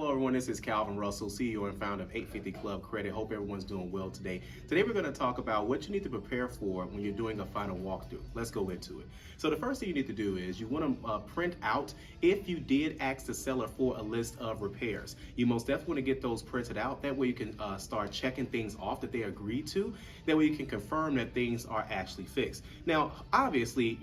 Hello everyone, this is Calvin Russell, CEO and founder of 850 Club Credit. Hope everyone's doing well today. Today we're going to talk about what you need to prepare for when you're doing a final walkthrough. Let's go into it. So the first thing you need to do is you want to print out, if you did ask the seller for a list of repairs. You most definitely want to get those printed out. That way you can start checking things off that they agreed to. That way you can confirm that things are actually fixed. Now, obviously,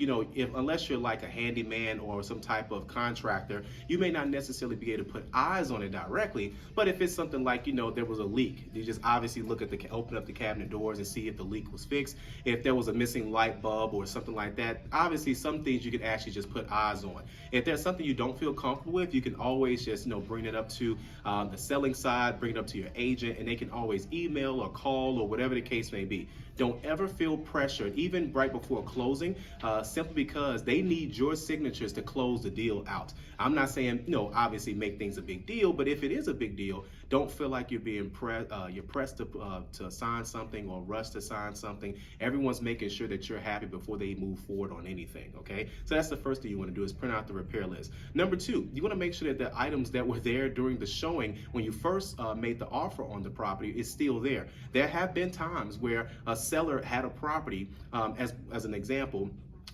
unless you're like a handyman or some type of contractor, you may not necessarily be able to put eyes on it directly, but if it's something like, there was a leak, you just obviously look at open up the cabinet doors and see if the leak was fixed. If there was a missing light bulb or something like that, obviously some things you could actually just put eyes on. If there's something you don't feel comfortable with, you can always just, bring it up to the selling side, bring it up to your agent, and they can always email or call or whatever the case may be. Don't ever feel pressured, even right before closing, simply because they need your signatures to close the deal out. I'm not saying, obviously make things a big deal, but if it is a big deal, don't feel like you're being pressed to sign something or rushed to sign something. Everyone's making sure that you're happy before they move forward on anything, okay? So that's the first thing you want to do, is print out the repair list. Number two, you want to make sure that the items that were there during the showing when you first made the offer on the property is still there. There have been times where a seller had a property, as an example,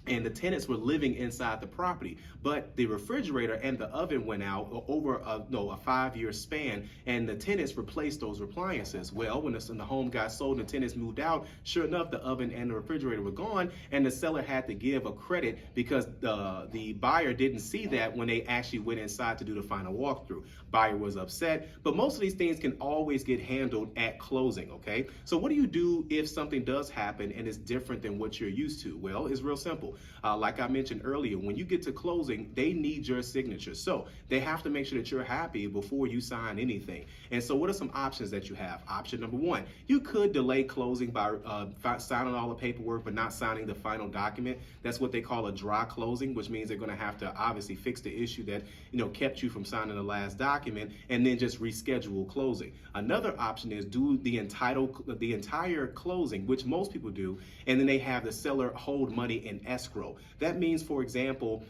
and the tenants were living inside the property, but the refrigerator and the oven went out over a 5-year span, and the tenants replaced those appliances. Well, when the home got sold and the tenants moved out, sure enough, the oven and the refrigerator were gone, and the seller had to give a credit because the buyer didn't see that when they actually went inside to do the final walkthrough. Buyer was upset, but most of these things can always get handled at closing, okay? So what do you do if something does happen and it's different than what you're used to? Well, it's real simple. Like I mentioned earlier, when you get to closing, they need your signature. So they have to make sure that you're happy before you sign anything. And so what are some options that you have? Option number one, you could delay closing by signing all the paperwork but not signing the final document. That's what they call a dry closing, which means they're going to have to obviously fix the issue that kept you from signing the last document, and then just reschedule closing. Another option is do the entire closing, which most people do, and then they have the seller hold money in escrow. That means, for example,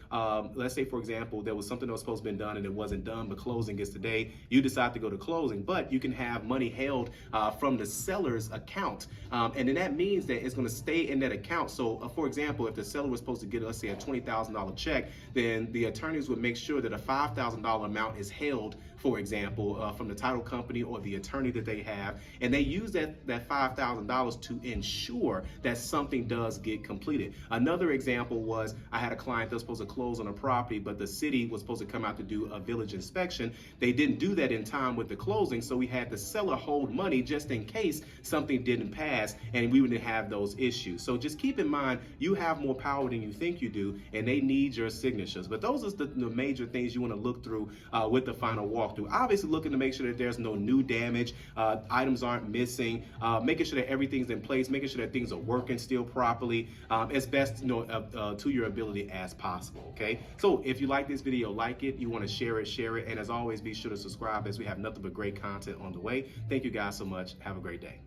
let's say, for example, there was something that was supposed to be done and it wasn't done, but closing is today. You decide to go to closing, but you can have money held from the seller's account. And then that means that it's going to stay in that account. So, for example, if the seller was supposed to get, let's say, a $20,000 check, then the attorneys would make sure that a $5,000 amount is held, for example, from the title company or the attorney that they have, and they use that $5,000 to ensure that something does get completed. Another example was, I had a client that was supposed to close on a property, but the city was supposed to come out to do a village inspection. They didn't do that in time with the closing, so we had the seller hold money just in case something didn't pass and we wouldn't have those issues. So just keep in mind, you have more power than you think you do, and they need your signatures. But those are the major things you want to look through with the final walkthrough. Obviously looking to make sure that there's no new damage, items aren't missing, making sure that everything's in place, making sure that things are working still properly, as best to your ability as possible, okay? So if you like this video, like it, you want to share it, and as always, be sure to subscribe, as we have nothing but great content on the way. Thank you guys so much. Have a great day.